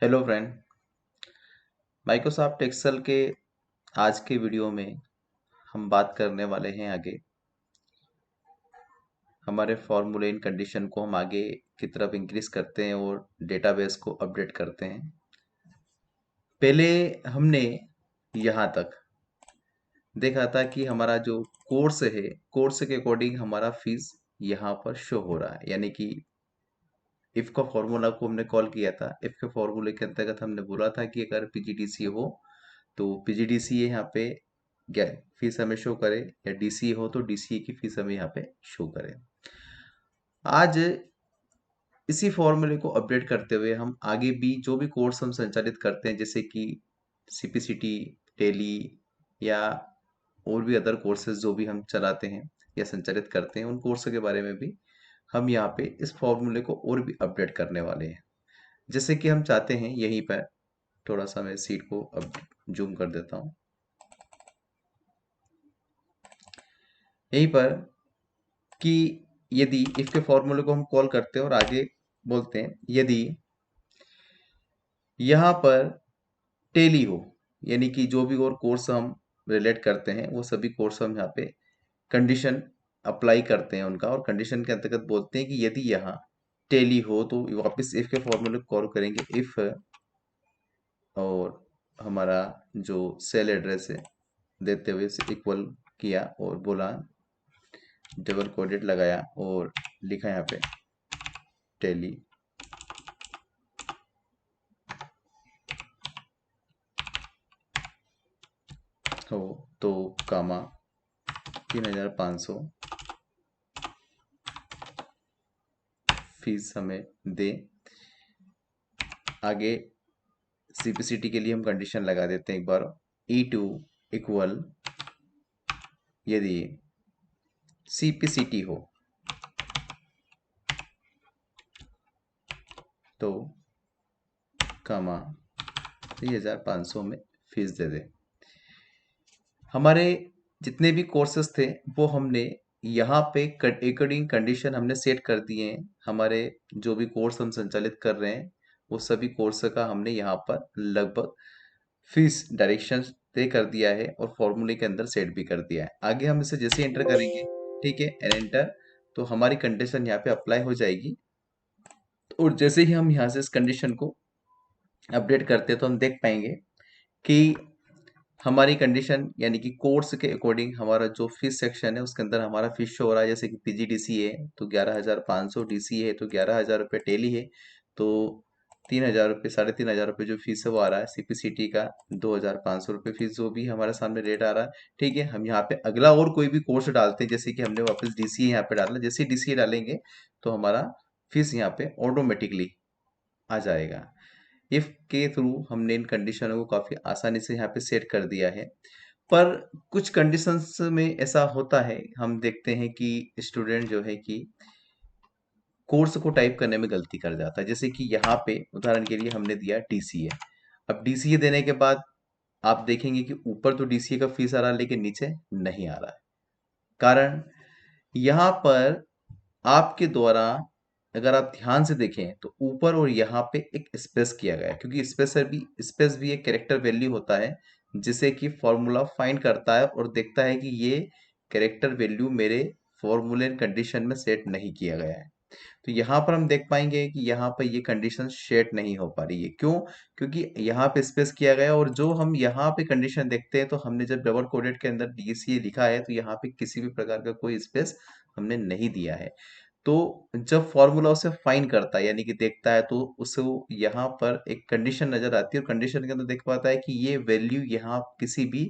Hello friend. Microsoft Excel के आज के वीडियो में हम बात करने वाले हैं आगे हमारे फॉर्मूले इन कंडीशन को हम आगे की तरफ इंक्रीज करते हैं और डेटाबेस को अपडेट करते हैं। पहले हमने यहाँ तक देखा था कि हमारा जो कोर्स है, कोर्स के अकॉर्डिंग हमारा फीस यहाँ पर शो हो रहा है, यानी कि इफ का फॉर्मूला को हमने कॉल किया था। इफ के फॉर्मूले के अंतर्गत हमने बोला था कि अगर पीजीडीसी हो तो पीजीडीसी यहाँ पे फीस हमें शो करे, या डीसीए हो तो डीसीए की फीस हमें यहाँ पे शो करे। आज इसी फॉर्मूले को अपडेट करते हुए हम आगे भी जो भी कोर्स हम संचालित करते हैं, जैसे कि सीपीसीटी, टेली या और भी अदर कोर्सेज जो भी हम चलाते हैं या संचालित करते हैं, उन कोर्स के बारे में भी हम यहाँ पे इस फॉर्मूले को और भी अपडेट करने वाले हैं। जैसे कि हम चाहते हैं, यहीं पर थोड़ा सा मैं सीट को अब जूम कर देता हूँ। यहीं पर कि यदि इफ के फॉर्मूले को हम कॉल करते हैं और आगे बोलते हैं, यदि यहाँ पर टेली हो, यानी कि जो भी और कोर्स हम रिलेट करते हैं वो सभी कोर्स हम यहाँ पे कंडीशन अप्लाई करते हैं उनका, और कंडीशन के अंतर्गत बोलते हैं कि यदि यहाँ टेली हो तो वापस इफ के फॉर्मूले को कॉल करेंगे। इफ और हमारा जो सेल एड्रेस है देते हुए इसे इक्वल किया और बोला, डबल कोडेड लगाया और लिखा यहाँ पे टेली हो तो कामा 3,500 फीस हमें दे। आगे सीपीसीटी के लिए हम कंडीशन लगा देते हैं एक बार, E2 इक्वल यदि सीपीसीटी हो तो कामा 3,500 में फीस दे दे। हमारे जितने भी कोर्सेज थे वो हमने यहाँ पे अकॉर्डिंग कंडीशन हमने सेट कर दिए हैं। हमारे जो भी कोर्स हम संचालित कर रहे हैं वो सभी कोर्स का हमने यहाँ पर लगभग फीस डायरेक्शन तय कर दिया है और फॉर्मूले के अंदर सेट भी कर दिया है। आगे हम इसे जैसे एंटर करेंगे, ठीक है, एंटर, तो हमारी कंडीशन यहाँ पे अप्लाई हो जाएगी। और जैसे ही हम यहाँ से इस कंडीशन को अपडेट करते हैं तो हम देख पाएंगे कि हमारी कंडीशन यानी कि कोर्स के अकॉर्डिंग हमारा जो फीस सेक्शन है उसके अंदर हमारा फीस शो हो रहा है। जैसे कि पीजीडीसी है तो 11,500, डीसी है तो 11,000 रुपये, टेली है तो 3,000 रुपये, 3,500 जो फीस है वो आ रहा है। सीपीसीटी का 2,500 रुपये फीस जो भी हमारे सामने रेट आ रहा है। ठीक है, हम यहाँ पे अगला और कोई भी कोर्स डालते हैं, जैसे कि हमने वापस डीसीए यहाँ पे डाला, जैसे डीसीए डालेंगे तो हमारा फीस यहाँ पे ऑटोमेटिकली आ जाएगा। इफ के थ्रू हमने इन कंडीशनों को काफी आसानी से यहाँ पे सेट कर दिया है। पर कुछ कंडीशंस में ऐसा होता है, हम देखते हैं कि स्टूडेंट जो है कि कोर्स को टाइप करने में गलती कर जाता है। जैसे कि यहाँ पे उदाहरण के लिए हमने दिया डीसीए। अब डीसीए देने के बाद आप देखेंगे कि ऊपर तो डीसीए का फीस आ रहा है लेकिन नीचे नहीं आ रहा है। कारण यहाँ पर आपके द्वारा अगर आप ध्यान से देखें तो ऊपर और यहाँ पे एक स्पेस किया गया है, क्योंकि स्पेस भी एक कैरेक्टर वैल्यू होता है जिसे कि फॉर्मूला फाइंड करता है और देखता है कि ये कैरेक्टर वैल्यू मेरे फॉर्मूले कंडीशन में सेट नहीं किया गया है। तो यहाँ पर हम देख पाएंगे कि यहाँ पर ये कंडीशन सेट नहीं हो पा रही है। क्यों? क्योंकि यहाँ पे स्पेस किया गया और जो हम यहाँ पे कंडीशन देखते हैं तो हमने जब डबल कोडेड के अंदर डीसीए लिखा है तो यहाँ पे किसी भी प्रकार का कोई स्पेस हमने नहीं दिया है। तो जब फॉर्मूला उसे फाइन करता है यानी कि देखता है तो उसे यहाँ पर एक कंडीशन नजर आती है और कंडीशन के अंदर देख पाता है कि ये वैल्यू यहाँ किसी भी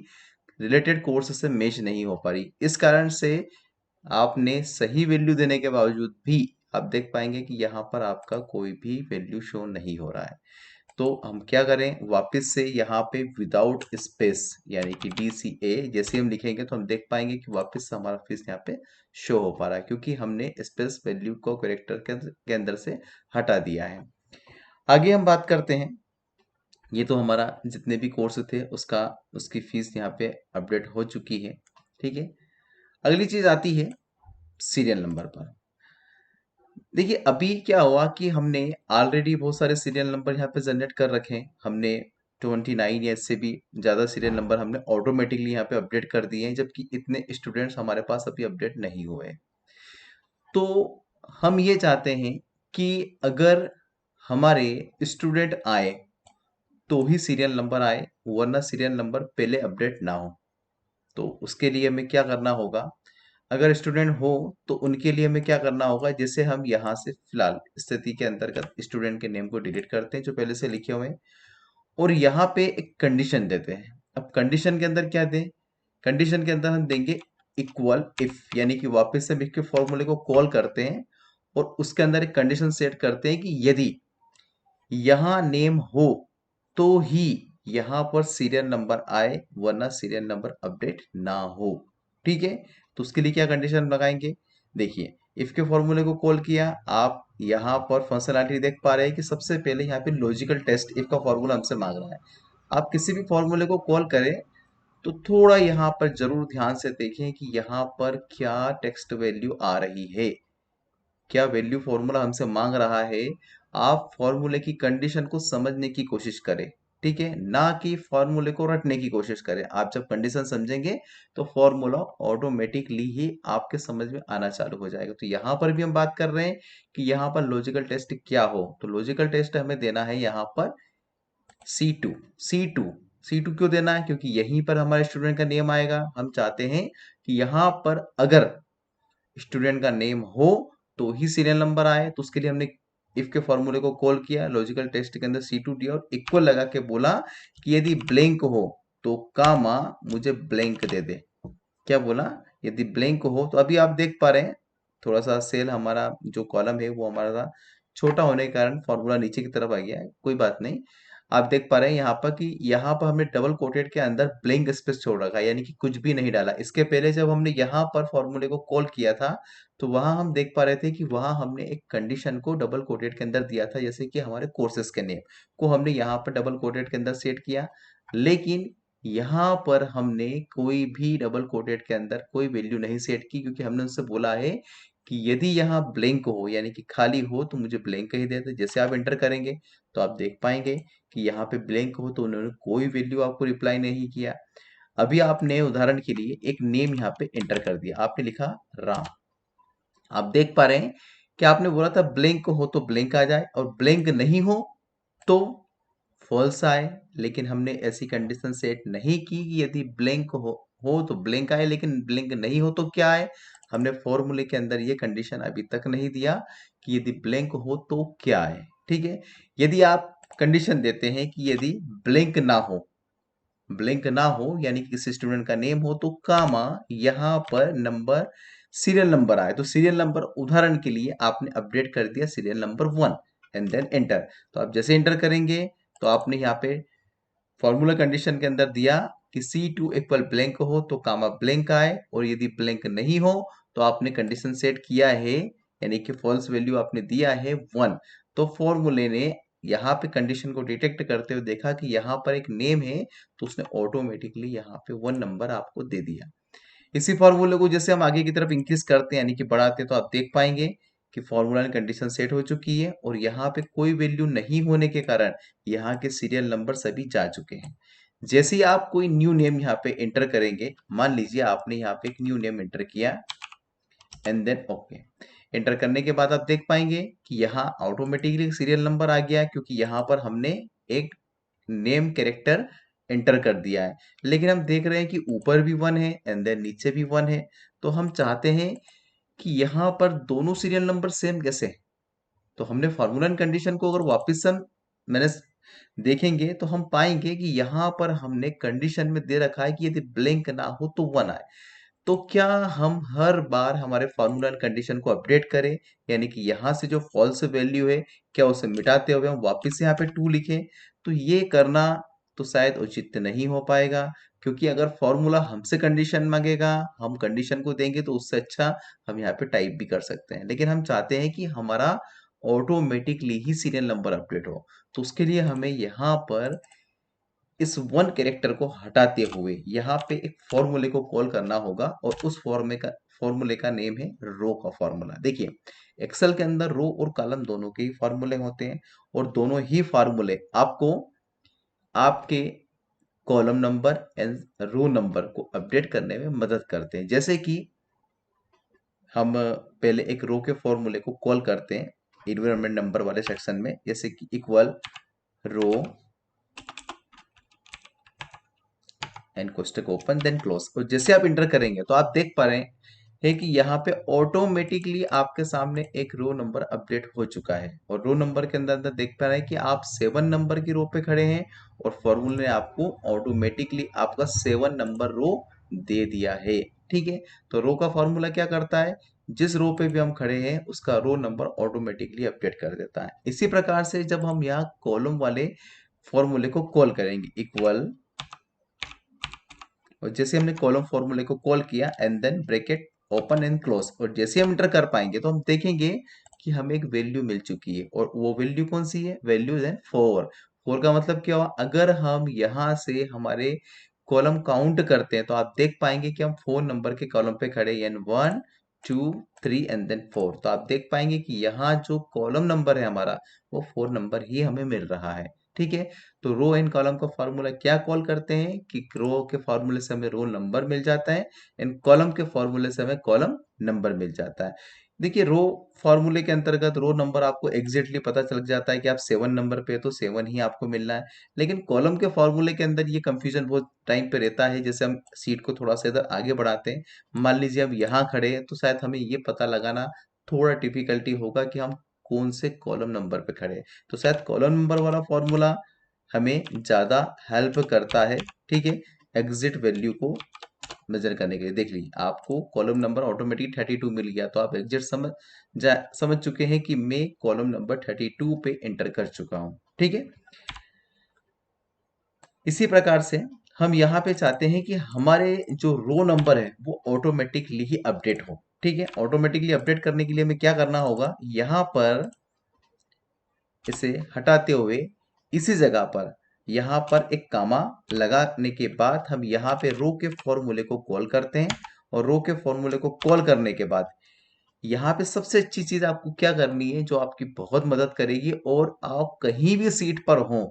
रिलेटेड कोर्स से मैच नहीं हो पा रही। इस कारण से आपने सही वैल्यू देने के बावजूद भी आप देख पाएंगे कि यहाँ पर आपका कोई भी वैल्यू शो नहीं हो रहा है। तो हम क्या करें, वापस से यहाँ पे विदाउट स्पेस यानी कि DCA जैसे हम लिखेंगे तो हम देख पाएंगे कि वापस से हमारा फीस यहाँ पे शो हो पा रहा है, क्योंकि हमने स्पेस वैल्यू को कैरेक्टर के अंदर से हटा दिया है। आगे हम बात करते हैं, ये तो हमारा जितने भी कोर्स थे उसका उसकी फीस यहाँ पे अपडेट हो चुकी है। ठीक है, अगली चीज आती है सीरियल नंबर पर। देखिए अभी क्या हुआ कि हमने ऑलरेडी बहुत सारे सीरियल नंबर यहाँ पे जनरेट कर रखे हैं। हमने 29 या इससे भी ज़्यादा सीरियल नंबर हमने ऑटोमेटिकली यहाँ पे अपडेट कर दिए हैं, जबकि इतने स्टूडेंट्स हमारे पास अभी अपडेट नहीं हुए हैं। तो हम ये चाहते हैं कि अगर हमारे स्टूडेंट आए तो ही सीरियल नंबर आए, वरना सीरियल नंबर पहले अपडेट ना हो। तो उसके लिए हमें क्या करना होगा, अगर स्टूडेंट हो तो उनके लिए हमें क्या करना होगा, जैसे हम यहाँ से फिलहाल स्थिति के अंतर्गत स्टूडेंट के नेम को डिलीट करते हैं जो पहले से लिखे हुए हैं, और यहाँ पे एक कंडीशन देते हैं। अब कंडीशन के अंदर क्या दें, कंडीशन के अंदर हम देंगे इक्वल इफ, यानी कि वापस से हम इसके फॉर्मूले को कॉल करते हैं और उसके अंदर एक कंडीशन सेट करते हैं कि यदि यहाँ नेम हो तो ही यहाँ पर सीरियल नंबर आए, वरना सीरियल नंबर अपडेट ना हो। ठीक है, तो उसके लिए क्या कंडीशन लगाएंगे, देखिए इफ के फॉर्मूले को कॉल किया, आप यहाँ पर फंक्शनलिटी देख पा रहे हैं कि सबसे पहले यहाँ पे लॉजिकल टेस्ट इफ का फॉर्मूला हमसे मांग रहा है। आप किसी भी फॉर्मूले को कॉल करें तो थोड़ा यहाँ पर जरूर ध्यान से देखें कि यहाँ पर क्या टेक्स्ट वैल्यू आ रही है, क्या वैल्यू फॉर्मूला हमसे मांग रहा है। आप फॉर्मूले की कंडीशन को समझने की कोशिश करें, ठीक है, ना कि फॉर्मूले को रटने की कोशिश करें। आप जब कंडीशन समझेंगे तो फॉर्मूला ऑटोमेटिकली ही आपके समझ में आना चालू हो जाएगा। तो यहाँ पर भी हम बात कर रहे हैं कि यहाँ पर लॉजिकल टेस्ट क्या हो, तो लॉजिकल टेस्ट हमें देना है यहाँ पर C2। C2 C2 क्यों देना है, क्योंकि यहीं पर हमारे स्टूडेंट का नेम आएगा। हम चाहते हैं कि यहाँ पर अगर स्टूडेंट का नेम हो तो ही सीरियल नंबर आए, तो उसके लिए हमने इफ के फॉर्मूले को कॉल किया, लॉजिकल टेस्ट के अंदर C2 दिया और इक्वल लगा के बोला कि यदि ब्लैंक हो तो कामा मुझे ब्लैंक दे दे। क्या बोला, यदि ब्लैंक हो तो अभी आप देख पा रहे हैं थोड़ा सा सेल हमारा जो कॉलम है वो हमारा छोटा होने के कारण फॉर्मूला नीचे की तरफ आ गया है, कोई बात नहीं। आप देख पा रहे हैं यहाँ पर कि यहाँ पर हमने डबल कोटेड के अंदर ब्लैंक स्पेस छोड़ रखा है, यानी कि कुछ भी नहीं डाला। इसके पहले जब हमने यहाँ पर फॉर्मूले को कॉल किया था तो वहां हम देख पा रहे थे कि वहां हमने एक कंडीशन को डबल कोटेड के अंदर दिया था, जैसे कि हमारे कोर्सेज के नेम को हमने यहाँ पर डबल कोटेड के अंदर सेट किया। लेकिन यहाँ पर हमने कोई भी डबल कोटेड के अंदर कोई वैल्यू नहीं सेट की, क्योंकि हमने उनसे बोला है कि यदि यहाँ ब्लैंक हो यानी कि खाली हो तो मुझे ब्लैंक ही दे दे। जैसे आप एंटर करेंगे तो आप देख पाएंगे कि यहाँ पे ब्लैंक हो तो उन्होंने कोई वैल्यू आपको रिप्लाई नहीं किया। अभी आपने उदाहरण के लिए एक नेम यहाँ पे एंटर कर दिया, आपने लिखा राम। आप देख पा रहे हैं कि आपने बोला था ब्लैंक हो तो ब्लैंक आ जाए और ब्लैंक नहीं हो तो फॉल्स आए। लेकिन हमने ऐसी कंडीशन सेट नहीं की कि यदि ब्लैंक हो तो ब्लैंक आए, लेकिन ब्लैंक नहीं हो तो क्या आए। हमने फॉर्मूले के अंदर ये कंडीशन अभी तक नहीं दिया कि यदि ब्लैंक हो तो क्या आए। ठीक है, यदि आप कंडीशन देते हैं कि यदि ब्लैंक ना हो, ब्लैंक ना हो यानी कि किसी स्टूडेंट का नेम हो तो कामा यहाँ पर नंबर सीरियल नंबर आए, तो सीरियल नंबर उदाहरण के लिए आपने अपडेट कर दिया serial number 1 and then enter. तो आप जैसे एंटर करेंगे तो आपने यहाँ पे फॉर्मूला कंडीशन के अंदर दिया कि C2 इक्वल ब्लैंक हो तो कामा ब्लैंक आए, और यदि ब्लैंक नहीं हो तो आपने कंडीशन सेट किया है यानी कि फॉल्स वैल्यू आपने दिया है 1। तो फॉर्मूले ने यहाँ पे कंडीशन को डिटेक्ट करते हुए देखा कि यहाँ पर एक नेम है, तो उसने ऑटोमेटिकली यहाँ पे 1 नंबर आपको दे दिया। इसी फॉर्मूले को जैसे हम आगे की तरफ इंक्रीज करते हैं यानी कि बढ़ाते हैं, तो आप देख पाएंगे कि फॉर्मूला में कंडीशन सेट हो चुकी है और यहाँ पे कोई वैल्यू नहीं होने के कारण यहाँ के सीरियल नंबर सभी जा चुके हैं। जैसे ही आप कोई न्यू नेम यहाँ पे एंटर करेंगे, मान लीजिए आपने यहाँ पे एक न्यू नेम एंटर किया एंड देन ओके, एंटर करने के बाद आप देख पाएंगे कि यहाँ ऑटोमेटिकली सीरियल नंबर आ गया, क्योंकि यहाँ पर हमने एक नेम कैरेक्टर एंटर कर दिया है। लेकिन हम देख रहे हैं कि ऊपर भी 1 है एंड देन नीचे भी 1 है, तो हम चाहते हैं कि यहाँ पर दोनों सीरियल नंबर सेम कैसे। तो हमने फार्मूला एंड कंडीशन को अगर वापस से मैंने देखेंगे तो हम पाएंगे कि यहाँ पर हमने कंडीशन में दे रखा है कि यदि ब्लैंक ना हो तो 1 आए। तो क्या हम हर बार हमारे फार्मूला एंड कंडीशन को अपडेट करें, यानी कि यहाँ से जो फॉल्स वैल्यू है क्या उसे मिटाते हुए हम वापस यहाँ पे 2 लिखें, तो ये करना तो शायद उचित नहीं हो पाएगा। क्योंकि अगर फॉर्मूला हमसे कंडीशन मांगेगा, हम कंडीशन को देंगे, तो उससे अच्छा हम यहाँ पे टाइप भी कर सकते हैं। लेकिन हम चाहते हैं कि हमारा ऑटोमेटिकली ही सीरियल नंबर अपडेट हो, तो उसके लिए हमें यहाँ पर इस 1 कैरेक्टर को हटाते हुए यहाँ पे एक फॉर्मूले को कॉल करना होगा और उस फॉर्मूले का नेम है रो का फॉर्मूला। देखिए एक्सेल के अंदर रो और कॉलम दोनों के ही फॉर्मूले होते हैं और दोनों ही फॉर्मूले आपको आपके column number and row number को अपडेट करने में मदद करते हैं। जैसे कि हम पहले एक रो के फॉर्मूले को कॉल करते हैं इन्वायरमेंट नंबर वाले सेक्शन में, जैसे कि इक्वल रो एंड कोष्टक ओपन देन क्लोज, और जैसे आप इंटर करेंगे तो आप देख पा रहे हैं कि यहाँ पे ऑटोमेटिकली आपके सामने एक रो नंबर अपडेट हो चुका है और रो नंबर के अंदर अंदर देख पा रहे हैं कि आप 7 नंबर की रो पे खड़े हैं और फॉर्मूले ने आपको ऑटोमेटिकली आपका 7 नंबर रो दे दिया है। ठीक है, तो रो का फॉर्मूला क्या करता है, जिस रो पे भी हम खड़े हैं उसका रो नंबर ऑटोमेटिकली अपडेट कर देता है। इसी प्रकार से जब हम यहाँ कॉलम वाले फॉर्मूले को कॉल करेंगे इक्वल, और जैसे हमने कॉलम फॉर्मूले को कॉल किया and then bracket open and close, और जैसे हम एंटर कर पाएंगे तो हम देखेंगे कि हमें एक वैल्यू मिल चुकी है और वो वैल्यू कौन सी है, वैल्यू देन 4। 4 का मतलब क्या हुआ, अगर हम यहाँ से हमारे कॉलम काउंट करते हैं तो आप देख पाएंगे कि हम 4 नंबर के कॉलम पे खड़े हैं, 1 2 3 एंड देन 4। तो आप देख पाएंगे कि यहाँ जो कॉलम नंबर है हमारा वो 4 नंबर ही हमें मिल रहा है। ठीक है, तो रो एंड कॉलम का फॉर्मूला क्या कॉल करते हैं कि रो के फॉर्मूले से हमें रो नंबर मिल जाता है एंड कॉलम के फॉर्मूले से हमें कॉलम नंबर मिल जाता है। देखिए रो फॉर्मूले के अंतर्गत रो नंबर आपको एग्जैक्टली पता चल जाता है कि आप 7 नंबर पे तो 7 ही आपको मिलना है, लेकिन कॉलम के फॉर्मूले के अंदर ये कंफ्यूजन बहुत टाइम पे रहता है। जैसे हम सीट को थोड़ा सा इधर आगे बढ़ाते हैं, मान लीजिए अब यहाँ खड़े हैं तो शायद हमें ये पता लगाना थोड़ा डिफिकल्टी होगा कि हम कौन से कॉलम नंबर पे खड़े हैं, तो शायद कॉलम नंबर वाला फॉर्मूला हमें ज्यादा हेल्प करता है। ठीक है, एग्जिट वैल्यू को मेजर करने के लिए देख लीजिए आपको कॉलम नंबर ऑटोमेटिक 32 मिल गया, तो आप एग्जिट समझ चुके हैं कि मैं कॉलम नंबर 32 पे एंटर कर चुका हूं। ठीक है, इसी प्रकार से हम यहाँ पे चाहते हैं कि हमारे जो रो नंबर है वो ऑटोमेटिकली ही अपडेट हो। ठीक है, ऑटोमेटिकली अपडेट करने के लिए हमें क्या करना होगा, यहाँ पर इसे हटाते हुए इसी जगह पर यहाँ पर एक कामा लगाने के बाद हम यहाँ पे रो के फॉर्मूले को कॉल करते हैं और रो के फॉर्मूले को कॉल करने के बाद यहाँ पे सबसे अच्छी चीज आपको क्या करनी है जो आपकी बहुत मदद करेगी, और आप कहीं भी सीट पर हो,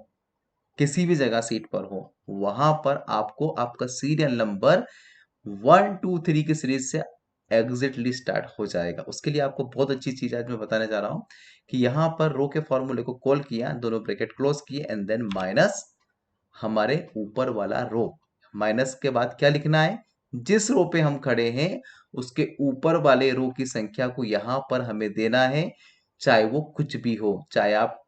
किसी भी जगह सीट पर हो, वहां पर आपको आपका सीरियल नंबर 1 2 3 की सीरीज से एग्जिटली स्टार्ट हो जाएगा। उसके लिए आपको बहुत अच्छी चीज आज मैं बताने जा रहा हूं कि यहाँ पर रो के फॉर्मूले को कॉल किया, दोनों ब्रैकेट क्लोज किए एंड देन माइनस हमारे ऊपर वाला रो। माइनस के बाद क्या लिखना है, जिस रो पे हम खड़े हैं उसके ऊपर वाले रो की संख्या को यहाँ पर हमें देना है, चाहे वो कुछ भी हो। चाहे आप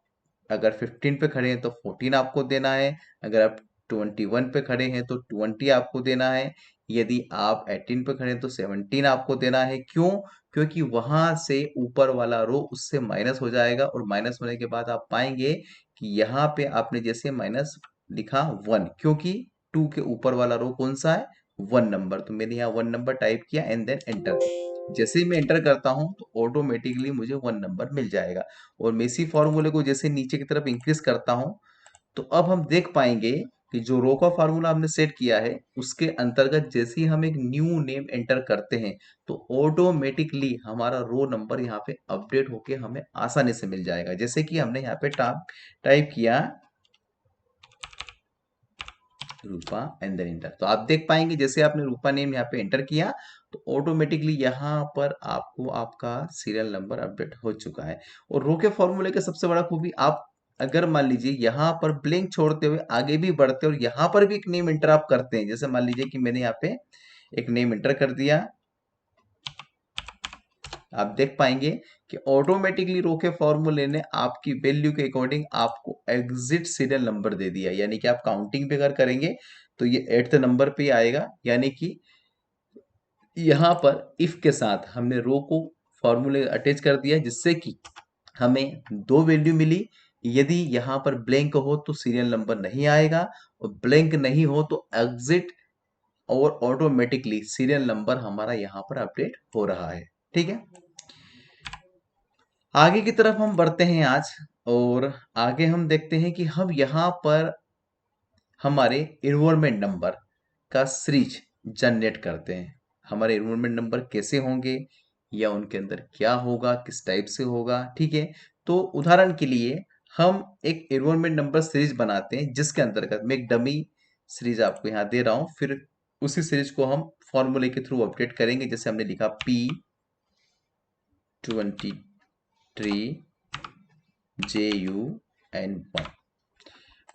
अगर 15 पे खड़े हैं तो 14 आपको देना है, अगर आप 21 पे खड़े हैं तो 20 आपको देना है, यदि आप 18 पे खड़े हैं तो 17 आपको देना है। क्यों, क्योंकि वहां से ऊपर वाला रो उससे माइनस हो जाएगा और माइनस होने के बाद आप पाएंगे कि यहाँ पे आपने जैसे माइनस लिखा 1, क्योंकि 2 के ऊपर वाला रो कौन सा है, 1 नंबर, तो मैंने यहाँ 1 नंबर टाइप किया एंड देन एंटर। जैसे ही मैं एंटर करता हूं तो ऑटोमेटिकली मुझे 1 नंबर मिल जाएगा और मैं इसी फॉर्मूले को जैसे नीचे की तरफ इंक्रीज करता हूं तो अब हम देख पाएंगे कि जो रो का फार्मूला हमने सेट किया है उसके अंतर्गत जैसे ही हम एक न्यू नेम एंटर करते हैं तो ऑटोमेटिकली हमारा रो नंबर यहाँ पे अपडेट होके हमें आसानी से मिल जाएगा। जैसे कि हमने यहाँ पे टाइप किया रूपा एंड देन एंटर, तो आप देख पाएंगे जैसे आपने रूपा नेम यहाँ पे एंटर किया तो ऑटोमेटिकली यहाँ पर आपको आपका सीरियल नंबर अपडेट हो चुका है। और रो के फॉर्मूले का सबसे बड़ा खूबी, आप अगर मान लीजिए यहाँ पर ब्लैंक छोड़ते हुए आगे भी बढ़ते और यहाँ पर भी एक नेम एंटर आप करते हैं, जैसे मान लीजिए कि मैंने यहाँ पे एक नेम एंटर कर दिया, आप देख पाएंगे कि ऑटोमेटिकली रो के फॉर्मूले ने आपकी वैल्यू के अकॉर्डिंग आपको एग्जिट सीरियल नंबर दे दिया। यानी कि आप काउंटिंग पे अगर करेंगे तो ये 8th नंबर पे आएगा। यानी कि यहाँ पर इफ के साथ हमने रो को फॉर्मूले अटैच कर दिया जिससे कि हमें 2 वैल्यू मिली। यदि यहाँ पर ब्लैंक हो तो सीरियल नंबर नहीं आएगा और ब्लैंक नहीं हो तो एग्जिट, और ऑटोमेटिकली सीरियल नंबर हमारा यहाँ पर अपडेट हो रहा है। ठीक है, आगे की तरफ हम बढ़ते हैं आज, और आगे हम देखते हैं कि हम यहाँ पर हमारे इन्वॉल्वमेंट नंबर का सीरीज जनरेट करते हैं। हमारे एनरोलमेंट नंबर कैसे होंगे या उनके अंदर क्या होगा, किस टाइप से होगा। ठीक है, तो उदाहरण के लिए हम एक एनरोलमेंट नंबर सीरीज बनाते हैं जिसके अंतर्गत मैं एक डमी सीरीज आपको यहाँ दे रहा हूँ, फिर उसी सीरीज को हम फॉर्मूले के थ्रू अपडेट करेंगे। जैसे हमने लिखा P23JUN1,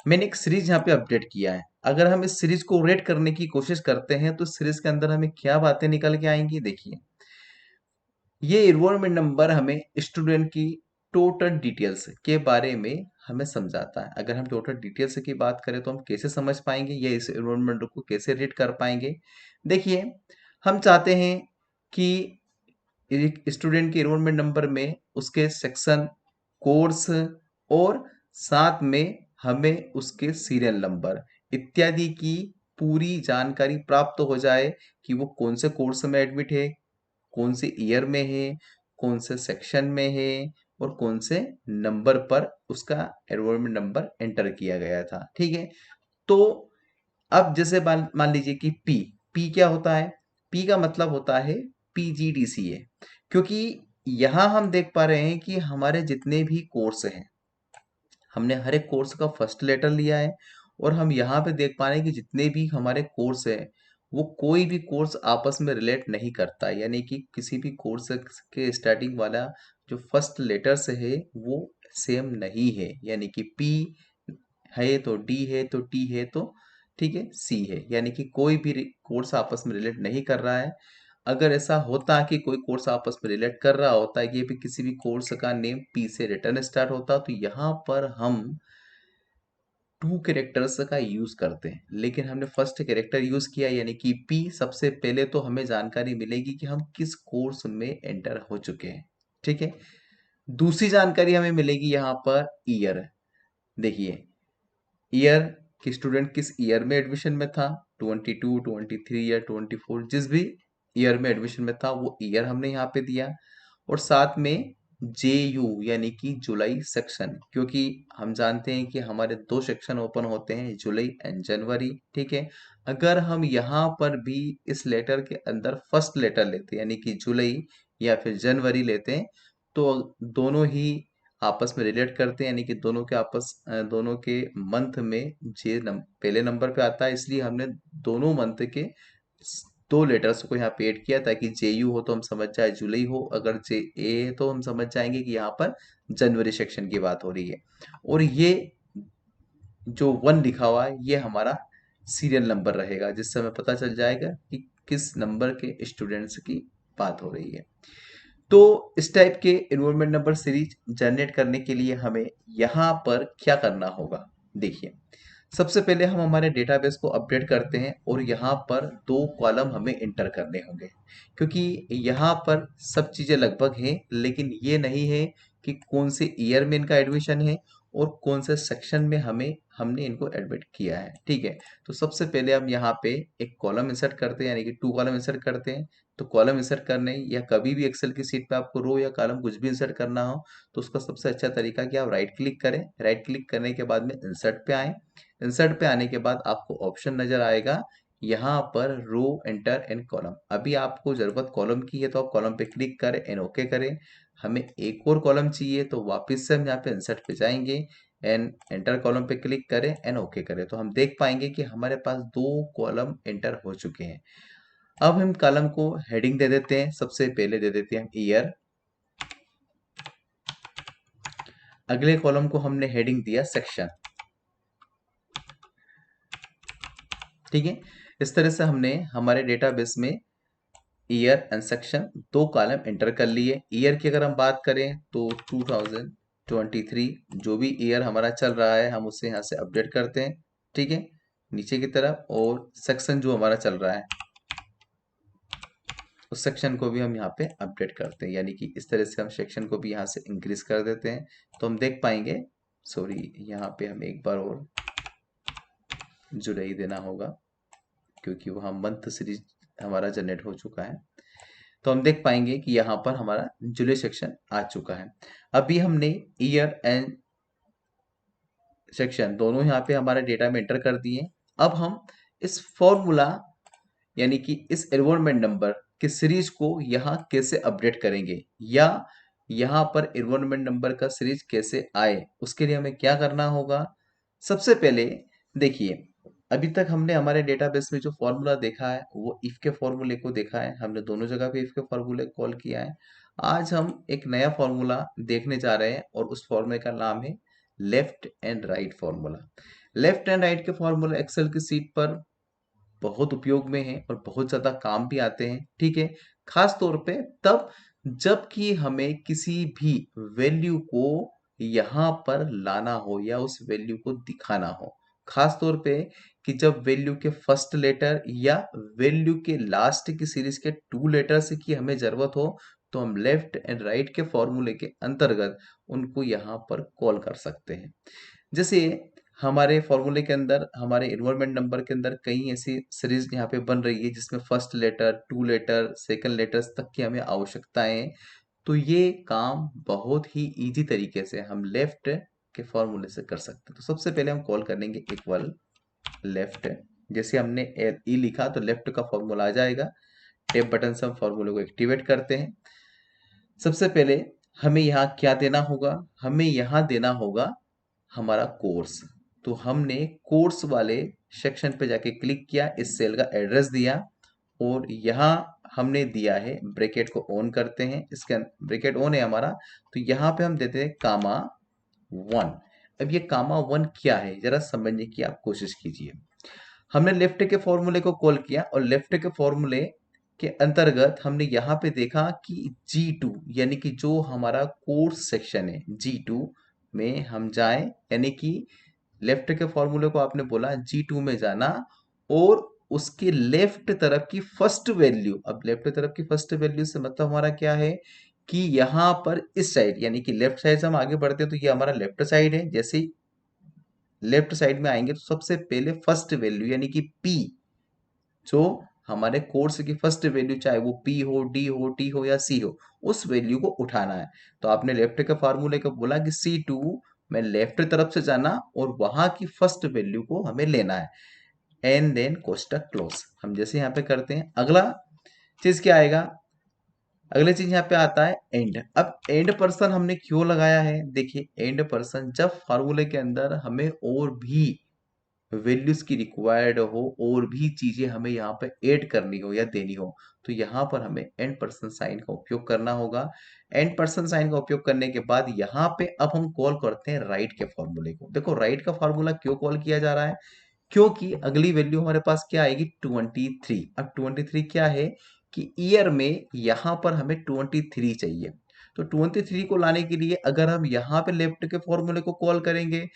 मैंने एक सीरीज यहाँ पे अपडेट किया है। अगर हम इस सीरीज को रेट करने की कोशिश करते हैं तो सीरीज के अंदर हमें क्या बातें निकल के आएंगी, देखिए। ये एनरोलमेंट नंबर हमें स्टूडेंट की टोटल डिटेल्स के बारे में हमें समझाता है। अगर हम टोटल डिटेल्स की बात करें तो हम कैसे समझ पाएंगे या इस एनरोलमेंट को कैसे रेट कर पाएंगे। देखिए, हम चाहते हैं कि एक स्टूडेंट के एनरोलमेंट नंबर में उसके सेक्शन, कोर्स और साथ में हमें उसके सीरियल नंबर इत्यादि की पूरी जानकारी प्राप्त हो जाए कि वो कौन से कोर्स में एडमिट है, कौन से ईयर में है, कौन से सेक्शन में है और कौन से नंबर पर उसका एनरोलमेंट नंबर एंटर किया गया था। ठीक है, तो अब जैसे मान मान लीजिए कि पी क्या होता है। पी का मतलब होता है PGDCA, क्योंकि यहाँ हम देख पा रहे हैं कि हमारे जितने भी कोर्स हैं, हमने हर एक कोर्स का फर्स्ट लेटर लिया है और हम यहाँ पे देख पा रहे हैं कि जितने भी हमारे कोर्स हैं वो कोई भी कोर्स आपस में रिलेट नहीं करता, यानी कि किसी भी कोर्स के स्टार्टिंग वाला जो फर्स्ट लेटर से है वो सेम नहीं है। यानी कि पी है तो डी है तो टी है तो ठीक है सी है, यानी कि कोई भी कोर्स आपस में रिलेट नहीं कर रहा है। अगर ऐसा होता कि कोई कोर्स आपस में रिलेट कर रहा होता है, ये भी किसी भी कोर्स का नेम पी से रिटर्न स्टार्ट होता, तो यहाँ पर हम टू कैरेक्टर्स का यूज करते हैं, लेकिन हमने फर्स्ट कैरेक्टर यूज किया यानी कि पी। सबसे पहले तो हमें जानकारी मिलेगी कि हम किस कोर्स में एंटर हो चुके हैं। ठीक है, दूसरी जानकारी हमें मिलेगी यहाँ पर ईयर। देखिए, ईयर कि स्टूडेंट किस ईयर में एडमिशन में था, 22, 23 या 24, जिस भी ईयर में एडमिशन में था वो ईयर हमने यहाँ पे दिया। और साथ में JU यानी कि जुलाई सेक्शन, क्योंकि हम जानते हैं कि हमारे दो सेक्शन ओपन होते हैं, जुलाई एंड जनवरी। ठीक है, अगर हम यहाँ पर भी इस लेटर के अंदर फर्स्ट लेटर लेते हैं यानी कि जुलाई या फिर जनवरी लेते हैं तो दोनों ही आपस में रिलेट करते हैं, यानी कि दोनों के मंथ में पहले नंबर पे आता है, इसलिए हमने दोनों मंथ के दो लेटर्स को यहाँ पे ऐड किया ताकि JU हो तो हम समझ जाए जुलाई हो, अगर JA है तो हम समझ जाएंगे कि यहाँ पर जनवरी सेक्शन की बात हो रही है। और ये जो 1 लिखा हुआ है ये हमारा सीरियल नंबर रहेगा, जिससे हमें पता चल जाएगा कि किस नंबर के स्टूडेंट्स की बात हो रही है। तो इस टाइप के एनरोलमेंट नंबर सीरीज जनरेट करने के लिए हमें यहाँ पर क्या करना होगा, देखिए। सबसे पहले हम हमारे डेटाबेस को अपडेट करते हैं और यहाँ पर दो कॉलम हमें इंटर करने होंगे, क्योंकि यहाँ पर सब चीज़ें लगभग हैं, लेकिन ये नहीं है कि कौन से ईयर में इनका एडमिशन है और कौन से सेक्शन में हमने इनको एडमिट किया है। ठीक है, तो सबसे पहले हम यहाँ पे एक कॉलम इंसर्ट करते हैं, यानी कि 2 कॉलम इंसर्ट करते हैं। तो कॉलम इंसर्ट करने या कभी भी एक्सेल की सीट पे आपको रो या कॉलम कुछ भी इंसर्ट करना हो तो उसका सबसे अच्छा तरीका कि आप राइट क्लिक करें। राइट क्लिक करने के बाद में इंसर्ट पे आए। इंसर्ट पे आने के बाद आपको ऑप्शन नजर आएगा यहाँ पर रो एंटर एंड कॉलम। अभी आपको जरूरत कॉलम की है तो आप कॉलम पे क्लिक करें एंड ओके करें। हमें एक और कॉलम चाहिए तो वापस से हम यहाँ पे इंसर्ट पे जाएंगे एंड एंटर कॉलम पे क्लिक करें एंड ओके करें, तो हम देख पाएंगे कि हमारे पास दो कॉलम एंटर हो चुके हैं। अब हम कॉलम को हेडिंग दे देते हैं। सबसे पहले दे देते हैं हम ईयर। अगले कॉलम को हमने हेडिंग दिया सेक्शन। ठीक है, इस तरह से हमने हमारे डेटाबेस में ईयर एंड सेक्शन दो कॉलम एंटर कर लिए। ईयर की अगर हम बात करें तो 2023 जो भी ईयर हमारा चल रहा है हम उसे यहाँ से अपडेट करते हैं। ठीक है, नीचे की तरफ। और सेक्शन जो हमारा चल रहा है उस सेक्शन को भी हम यहाँ पे अपडेट करते हैं, यानी कि इस तरह से हम सेक्शन को भी यहाँ से इंक्रीज कर देते हैं। तो हम देख पाएंगे, सॉरी यहाँ पे हमें एक बार और जुलाई देना होगा क्योंकि वहाँ मंथ सीरीज हमारा जनरेट हो चुका है। तो हम देख पाएंगे कि यहाँ पर हमारा जुलाई सेक्शन आ चुका है। अभी हमने ईयर एंड सेक्शन दोनों यहाँ पे हमारे डेटा में एंटर कर दिए। अब हम इस फॉर्मूला यानी कि इस एनरोलमेंट नंबर कि सीरीज को यहाँ कैसे अपडेट करेंगे या यहाँ पर एनवायरनमेंट नंबर का सीरीज कैसे आए, उसके लिए हमें क्या करना होगा। सबसे पहले देखिए, अभी तक हमने हमारे डेटाबेस में जो फॉर्मूला देखा है वो इफ के फॉर्मूले को देखा है, हमने दोनों जगह पे इफ के फॉर्मूले को कॉल किया है। आज हम एक नया फॉर्मूला देखने जा रहे हैं और उस फॉर्मूले का नाम है left and right formula. Left and right के फॉर्मूला एक्सेल की सीट पर बहुत उपयोग में है और बहुत ज्यादा काम भी आते हैं, ठीक है। खास तौर पे तब जबकि हमें किसी भी वैल्यू को यहाँ पर लाना हो या उस वैल्यू को दिखाना हो, खास तौर पे कि जब वैल्यू के फर्स्ट लेटर या वैल्यू के लास्ट की सीरीज के टू लेटर्स की हमें जरूरत हो, तो हम लेफ्ट एंड राइट के फॉर्मूले के अंतर्गत उनको यहाँ पर कॉल कर सकते हैं। जैसे हमारे फॉर्मूले के अंदर, हमारे इन्वॉल्वमेंट नंबर के अंदर कई ऐसी सीरीज यहाँ पे बन रही है जिसमें first letter, two letter, second letters तक की हमें आवश्यकताएं है। तो ये काम बहुत ही इजी तरीके से हम लेफ्ट के फॉर्मूले से कर सकते हैं। तो सबसे पहले हम कॉल करेंगे इक्वल लेफ्ट। जैसे हमने ई लिखा तो लेफ्ट का फॉर्मूला आ जाएगा। टैब बटन से हम फॉर्मूले को एक्टिवेट करते हैं। सबसे पहले हमें यहाँ क्या देना होगा, हमें यहाँ देना होगा हमारा कोर्स। तो हमने कोर्स वाले सेक्शन पे जाके क्लिक किया, इस सेल का एड्रेस दिया और यहाँ हमने दिया है, ब्रैकेट को ऑन करते हैं, इसके ब्रैकेट ऑन है हमारा, तो यहाँ पे हम देते हैं कामा 1। अब ये कामा 1 क्या है जरा समझने की आप कोशिश कीजिए। हमने लेफ्ट के फॉर्मूले को कॉल किया और लेफ्ट के फॉर्मूले के अंतर्गत हमने यहाँ पे देखा कि G2 यानी कि जो हमारा कोर्स सेक्शन है G2 में हम जाएं, यानी कि लेफ्ट के फॉर्मूले को आपने बोला G2 में जाना और उसके लेफ्ट तरफ की फर्स्ट वैल्यू। अब लेफ्ट तरफ की फर्स्ट वैल्यू से मतलब हमारा क्या है कि यहाँ पर इस साइड यानी कि लेफ्ट साइड से हम आगे बढ़ते हैं तो ये हमारा लेफ्ट साइड है। जैसे ही लेफ्ट साइड में आएंगे तो सबसे पहले फर्स्ट वैल्यू यानी कि P, जो हमारे कोर्स की फर्स्ट वैल्यू चाहे वो P हो, D हो, T हो या C हो, उस वैल्यू को उठाना है। तो आपने लेफ्ट के फार्मूले को बोला कि C2 में लेफ्ट तरफ से जाना और वहां की फर्स्ट वैल्यू को हमें लेना है एंड देन कोष्टक क्लोज। हम जैसे यहाँ पे करते हैं, अगला चीज क्या आएगा, अगले चीज यहाँ पे आता है एंड। अब एंड पर्सन हमने क्यों लगाया है, देखिए एंड पर्सन जब फार्मूले के अंदर हमें और भी वैल्यूज की रिक्वायर्ड हो और भी चीजें हमें यहाँ पे ऐड करनी हो या देनी हो, तो यहाँ पर हमें एंड पर्सन साइन का उपयोग करना होगा। एंड पर्सन साइन का उपयोग करने के बाद यहाँ पे अब हम कॉल करते हैं राइट के फॉर्मूले को। देखो राइट का फॉर्मूला क्यों कॉल किया जा रहा है, क्योंकि अगली वैल्यू हमारे पास क्या आएगी 23। अब 23 क्या है कि ईयर में यहाँ पर हमें 23 चाहिए। तो 23 को लाने के लिए अगर हम यहाँ पे लेफ्ट के फॉर्मूले को कॉल करेंगे,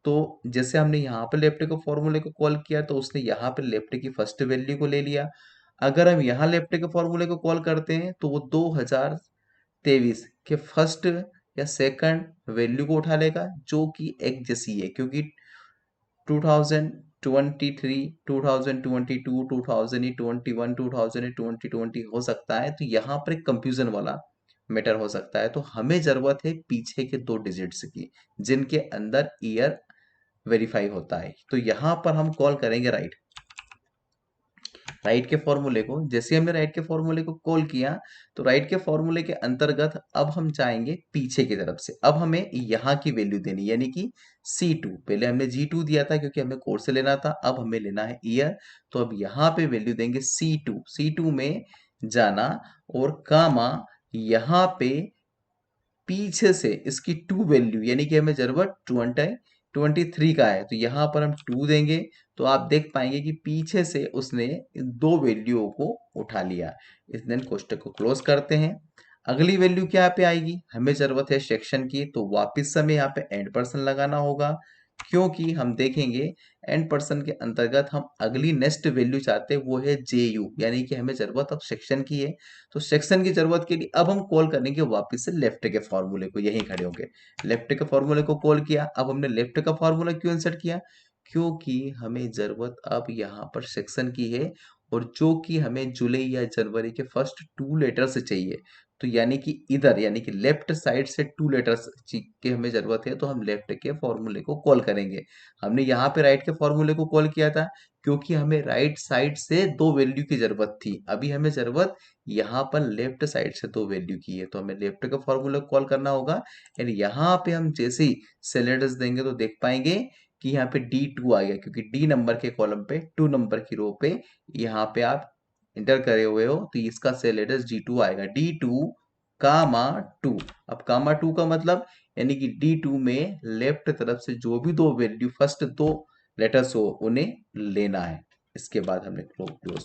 तो जैसे हमने यहाँ पे लेफ्ट के फॉर्मूले को कॉल किया तो उसने यहाँ पे लेफ्ट की फर्स्ट वैल्यू को ले लिया। अगर हम यहाँ लेफ्ट के फॉर्मूले को कॉल करते हैं तो वो 2023 के फर्स्ट या सेकंड वैल्यू को उठा लेगा, जो कि एक जैसी है, क्योंकि 2023, 2022, 2021, 2020 हो सकता है। तो यहाँ पर एक कंफ्यूजन वाला मैटर हो सकता है। तो हमें जरूरत है पीछे के 2 डिजिट्स की जिनके अंदर ईयर वेरीफाई होता है। तो यहाँ पर हम कॉल करेंगे राइट, राइट के फॉर्मूले को। जैसे हमने राइट के फॉर्मूले को कॉल किया तो राइट के फॉर्मूले के अंतर्गत अब हम जाएंगे पीछे की तरफ से। अब हमें यहाँ की वैल्यू देनी यानी कि C2, पहले हमने G2 दिया था क्योंकि हमें कोर्स से लेना था, अब हमें लेना है ईयर। तो अब यहाँ पे वैल्यू देंगे C2 में जाना और कामा यहाँ पे पीछे से इसकी 2 वैल्यू यानी कि हमें जरूरत 23 का है, तो यहाँ पर हम 2 देंगे। तो आप देख पाएंगे कि पीछे से उसने 2 वैल्यूओं को उठा लिया। इस दिन कोष्टक को क्लोज करते हैं। अगली वैल्यू क्या पे आएगी, हमें जरूरत है सेक्शन की, तो वापिस हमें यहाँ पे एंड पर्सन लगाना होगा, क्योंकि हम देखेंगे एंड पर्सन के अंतर्गत हम अगली नेक्स्ट वैल्यू चाहते हैं वो है JU, यानी कि हमें जरूरत अब सेक्शन की है। तो सेक्शन की जरूरत के लिए अब हम कॉल करेंगे वापस से लेफ्ट के फॉर्मूले को, यहीं खड़े होंगे। लेफ्ट के फॉर्मूले को कॉल किया, अब हमने लेफ्ट का फॉर्मूला क्यों इंसर्ट किया, क्योंकि हमें जरूरत अब यहाँ पर सेक्शन की है और जो कि हमें जुलाई या जनवरी के फर्स्ट 2 लेटर से चाहिए। तो यानी कि इधर यानी कि लेफ्ट साइड से 2 लेटर्स की हमें जरूरत है, तो हम लेफ्ट के फॉर्मूले को कॉल करेंगे। हमने यहाँ पे राइट के फॉर्मूले को कॉल किया था क्योंकि हमें राइट साइड से 2 वैल्यू की जरूरत थी। अभी हमें जरूरत यहाँ पर लेफ्ट साइड से 2 वैल्यू की है, तो हमें लेफ्ट के फॉर्मूले को कॉल करना होगा। एंड यहाँ पे हम जैसे ही सेल लेटर्स देंगे तो देख पाएंगे कि यहाँ पे D2 आ गया, क्योंकि D नंबर के कॉलम पे 2 नंबर की रो पे यहाँ पे आप इंटर करे हुए हो, तो इसका सेल लेटर्स D2 आएगा। D2 कामा 2। अब कामा 2 का मतलब यानी कि D2 में लेफ्ट तरफ से जो भी 2 वैल्यू फर्स्ट 2 लेटर्स हो उन्हें लेना है। इसके बाद हमने क्लोज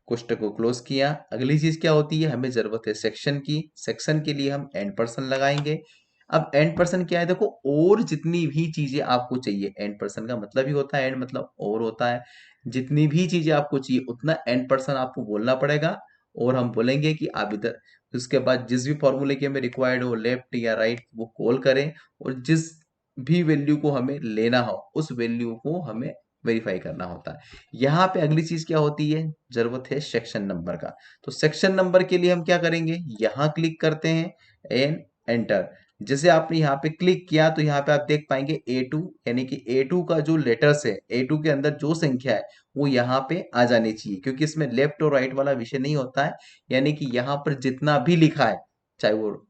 कोष्टक को क्लोज किया। अगली चीज क्या होती है, हमें जरूरत है सेक्शन की। सेक्शन के लिए हम एंड पर्सन लगाएंगे। अब एंड पर्सन क्या है, देखो और जितनी भी चीजें आपको चाहिए, एंड पर्सन का मतलब ही होता है एंड मतलब और होता है। जितनी भी चीजें आपको चाहिए उतना एंड पर्सन आपको बोलना पड़ेगा, और हम बोलेंगे कि आप इधर उसके बाद जिस भी फॉर्मूले की हमें रिक्वायर्ड हो लेफ्ट या राइट वो कॉल करें, और जिस भी वैल्यू को हमें लेना हो उस वैल्यू को हमें वेरीफाई करना होता है। यहाँ पे अगली चीज क्या होती है, जरूरत है सेक्शन नंबर का। तो सेक्शन नंबर के लिए हम क्या करेंगे, यहाँ क्लिक करते हैं एंड एंटर। जैसे आपने यहाँ पे क्लिक किया तो यहाँ पे आप देख पाएंगे A2, यानी कि A2 का जो लेटर्स है, A2 के अंदर जो संख्या है वो यहाँ पे आ जानी चाहिए, क्योंकि इसमें लेफ्ट और राइट वाला विषय नहीं होता है। यानी कि यहाँ पर जितना भी लिखा है, चाहे वो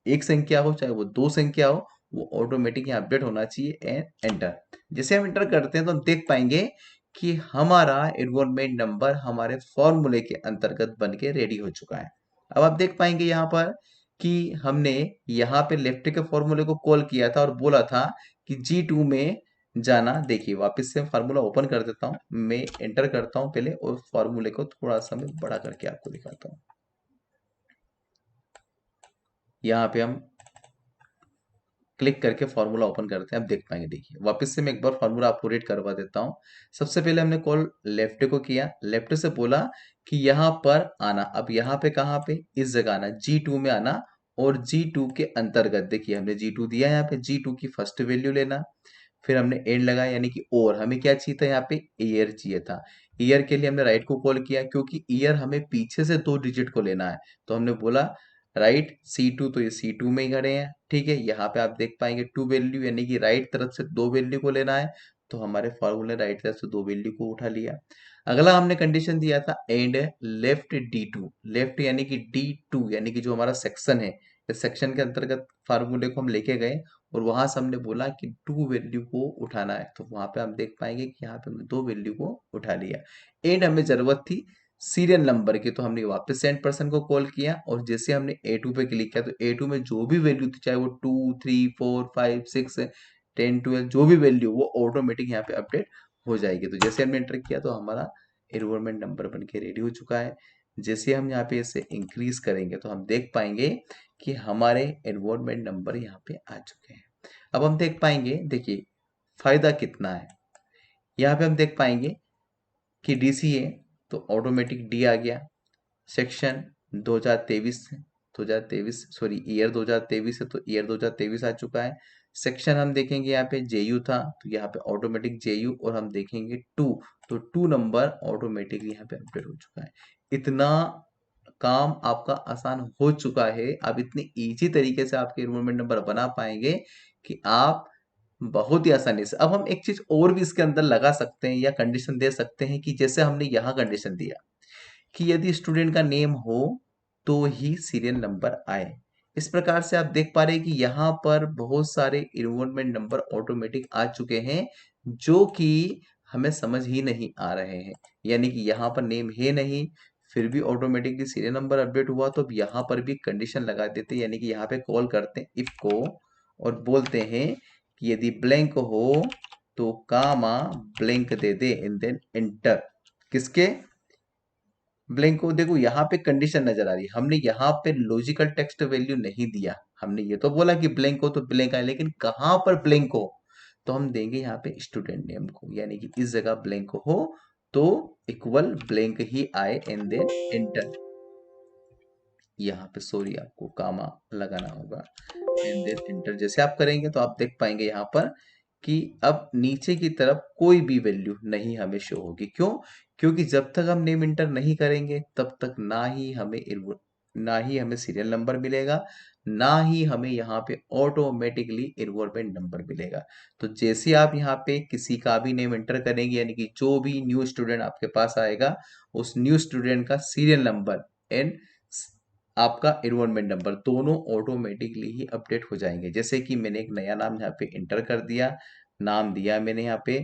एक संख्या हो चाहे वो 2 संख्या हो, वो ऑटोमेटिक यहाँ अपडेट होना चाहिए एंड एंटर। जैसे हम एंटर करते हैं तो हम देख पाएंगे कि हमारा एनरोलमेंट नंबर हमारे फॉर्मूले के अंतर्गत बन के रेडी हो चुका है। अब आप देख पाएंगे यहाँ पर कि हमने यहाँ पे लेफ्ट के फॉर्मूले को कॉल किया था और बोला था कि G2 में जाना। देखिए वापस से फार्मूला ओपन कर देता हूँ, मैं एंटर करता हूँ पहले और फॉर्मूले को थोड़ा सा मैं बड़ा करके आपको दिखाता हूँ। यहाँ पे हम क्लिक करके फॉर्मूला ओपन करते हैं। अब देख पाएंगे, देखिए वापस से मैं एक बार फॉर्मूला आपको रीड करवा देता हूँ। सबसे पहले हमने कॉल लेफ्ट को किया, लेफ्ट से बोला कि यहाँ पर आना। अब यहाँ पे कहाँ पे, इस जगह आना, G2 में आना, और G2 के अंतर्गत देखिए हमने G2 दिया, यहाँ पे G2 की फर्स्ट वैल्यू लेना। फिर हमने एंड लगाया, यानी कि और हमें क्या चाहिए था, यहाँ पे ईयर चाहिए था। ईयर के लिए हमने राइट को कॉल किया, क्योंकि ईयर हमें पीछे से 2 डिजिट को लेना है। तो हमने बोला राइट C2, तो ये C2 में ही खड़े हैं। ठीक है, यहाँ पे आप देख पाएंगे 2 वैल्यू, यानी कि राइट तरफ से 2 वैल्यू को लेना है। तो हमारे फॉर्मूले राइट तरफ से 2 वैल्यू को उठा लिया। अगला हमने कंडीशन दिया था एंड लेफ्ट D2, लेफ्ट यानी कि D2 यानी कि जो हमारा सेक्शन है, इस सेक्शन के अंतर्गत फार्मूले को हम लेके गए और वहां से हमने बोला कि 2 वैल्यू को उठाना है। तो वहां पे हम देख पाएंगे कि यहाँ पे हमने 2 वैल्यू को उठा लिया। एंड हमें जरूरत थी सीरियल नंबर की, तो हमने वापस से एंड पर्सन को कॉल किया, और जैसे हमने A2 पे क्लिक किया तो A2 में जो भी वैल्यू थी, चाहे वो 2 3 4 5 6 10 12 जो भी वैल्यू, वो ऑटोमेटिक यहाँ पे अपडेट हो जाएगी। तो जैसे हमने एंटर किया तो हमारा एनरोलमेंट नंबर बन के रेडी हो चुका है। जैसे हम यहाँ पे इसे इंक्रीज करेंगे तो हम देख पाएंगे कि हमारे एनरोलमेंट नंबर यहाँ पे आ चुके हैं। अब हम देख पाएंगे, देखिए फायदा कितना है। यहाँ पे हम देख पाएंगे कि डीसी है तो ऑटोमेटिक डी आ गया। सेक्शन 2023 है, 2023 सॉरी ईयर 2023 है तो ईयर 2023 आ चुका है। सेक्शन हम देखेंगे यहाँ पे जेयू था तो यहाँ पे ऑटोमेटिक जेयू, और हम देखेंगे 2 तो 2 नंबर ऑटोमेटिकली यहाँ पे अपडेट हो चुका है। इतना काम आपका आसान हो चुका है। आप इतनी इजी तरीके से आपके एनरोलमेंट नंबर बना पाएंगे कि आप बहुत ही आसानी से। अब हम एक चीज और भी इसके अंदर लगा सकते हैं या कंडीशन दे सकते हैं, कि जैसे हमने यहाँ कंडीशन दिया कि यदि स्टूडेंट का नेम हो तो ही सीरियल नंबर आए। इस प्रकार से आप देख पा रहे हैं कि यहाँ पर बहुत सारे एनरोलमेंट नंबर ऑटोमेटिक आ चुके हैं जो कि हमें समझ ही नहीं आ रहे हैं। यानी कि यहाँ पर नेम है नहीं, फिर भी ऑटोमेटिकली सीरियल नंबर अपडेट हुआ। तो अब यहाँ पर भी कंडीशन लगा देते हैं, यानी कि यहाँ पे कॉल करते हैं इफ को और बोलते हैं कि यदि ब्लैंक हो तो कामा ब्लैंक दे दे एंड देन एंटर। किसके, ब्लैंक को। देखो यहाँ पे कंडीशन नजर आ रही है, हमने यहाँ पे लॉजिकल टेक्स्ट वैल्यू नहीं दिया। हमने ये तो बोला कि ब्लैंक हो तो ब्लैंक आए, लेकिन कहाँ पर ब्लैंक हो, तो हम देंगे यहाँ पे स्टूडेंट नेम को, यानी कि इस जगह ब्लैंक हो तो इक्वल ब्लैंक ही आए एंड देन एंटर। यहाँ पे सॉरी आपको कामा लगाना होगा एंड देन एंटर। जैसे आप करेंगे तो आप देख पाएंगे यहाँ पर कि अब नीचे की तरफ कोई भी वैल्यू नहीं हमें शो होगी। क्यों, क्योंकि जब तक हम नेम इंटर नहीं करेंगे तब तक ना ही हमें सीरियल नंबर मिलेगा, ना ही हमें यहाँ पे ऑटोमेटिकली इन्वॉल्वमेंट नंबर मिलेगा। तो जैसे आप यहाँ पे किसी का भी नेम एंटर करेंगे, यानी कि जो भी न्यू स्टूडेंट आपके पास आएगा, उस न्यू स्टूडेंट का सीरियल नंबर एंड आपका इन्वॉल्वमेंट नंबर दोनों ऑटोमेटिकली ही अपडेट हो जाएंगे। जैसे कि मैंने एक नया नाम यहाँ पे इंटर कर दिया, नाम दिया मैंने यहाँ पे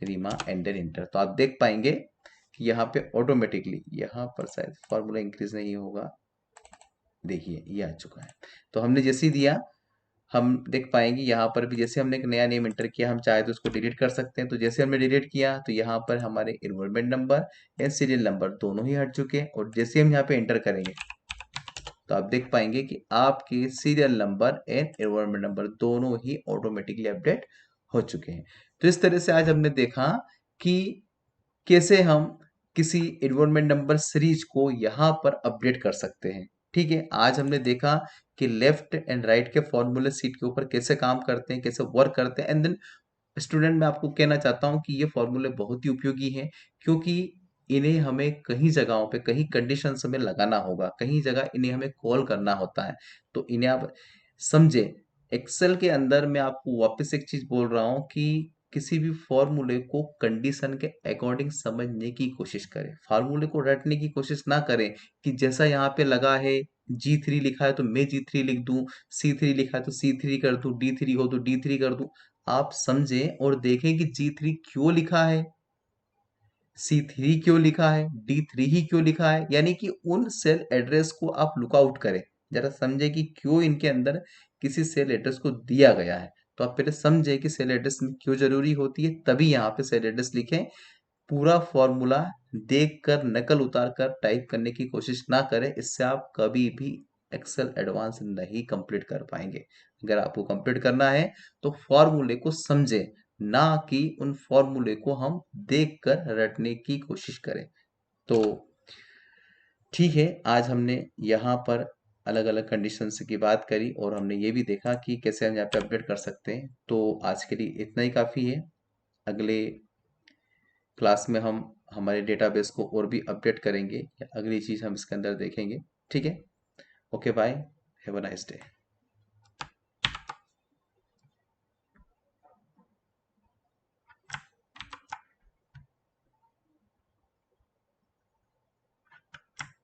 रीमा एंटर इंटर, तो आप देख पाएंगे कि यहाँ पे ऑटोमेटिकली, यहाँ पर शायद फॉर्मूला इंक्रीज नहीं होगा, देखिए ये आ चुका है। तो हमने जैसे ही दिया, हम देख पाएंगे यहाँ पर भी जैसे हमने एक नया नेम एंटर किया, हम चाहे तो उसको डिलीट कर सकते हैं। तो जैसे हमने डिलीट किया तो यहाँ पर हमारे इन्वॉल्वमेंट नंबर या सीरियल नंबर दोनों ही हट चुके हैं। और जैसे हम यहाँ पे एंटर करेंगे तो आप देख पाएंगे कि आपके serial number and involvement number दोनों ही ऑटोमेटिकली अपडेट हो चुके हैं। तो इस तरह से आज हमने देखा कि कैसे हम किसी इन्वॉल्वमेंट नंबर सीरीज को यहाँ पर अपडेट कर सकते हैं। ठीक है, आज हमने देखा कि लेफ्ट एंड राइट के फॉर्मूले सीट के ऊपर कैसे काम करते हैं, कैसे वर्क करते हैं। एंड देन स्टूडेंट, मैं आपको कहना चाहता हूँ कि ये फॉर्मूले बहुत ही उपयोगी हैं, क्योंकि इन्हें हमें कहीं जगहों पे, कहीं कंडीशंस में लगाना होगा, कहीं जगह इन्हें हमें कॉल करना होता है। तो इन्हें आप समझे। एक्सेल के अंदर मैं आपको वापस एक चीज बोल रहा हूँ कि किसी भी फॉर्मूले को कंडीशन के अकॉर्डिंग समझने की कोशिश करें। फार्मूले को रटने की कोशिश ना करें कि जैसा यहाँ पे लगा है, G3 लिखा है तो मैं G3 लिख दूं, C3 लिखा है तो C3 कर दूं, D3 हो तो D3 कर दूं। आप समझें और देखें कि G3 क्यों लिखा है, C3 क्यों लिखा है, D3 ही क्यों लिखा है, यानी कि उन सेल एड्रेस को आप लुकआउट करें। जरा समझे कि क्यों इनके अंदर किसी सेल एड्रेस को दिया गया है। तो आप पहले समझे कि सेल एड्रेस क्यों जरूरी होती है, तभी यहाँ पे सेल एड्रेस लिखें। पूरा फॉर्मूला देखकर, नकल उतार कर टाइप करने की कोशिश ना करें, इससे आप कभी भी एक्सेल एडवांस नहीं कंप्लीट कर पाएंगे। अगर आपको कंप्लीट करना है तो फॉर्मूले को समझें, ना कि उन फॉर्मूले को हम देखकर रटने की कोशिश करें। तो ठीक है, आज हमने यहाँ पर अलग अलग कंडीशंस की बात करी और हमने ये भी देखा कि कैसे हम यहाँ पे अपडेट कर सकते हैं। तो आज के लिए इतना ही काफ़ी है। अगले क्लास में हम हमारे डेटाबेस को और भी अपडेट करेंगे, या अगली चीज़ हम इसके अंदर देखेंगे। ठीक है, okay bye, have a nice day.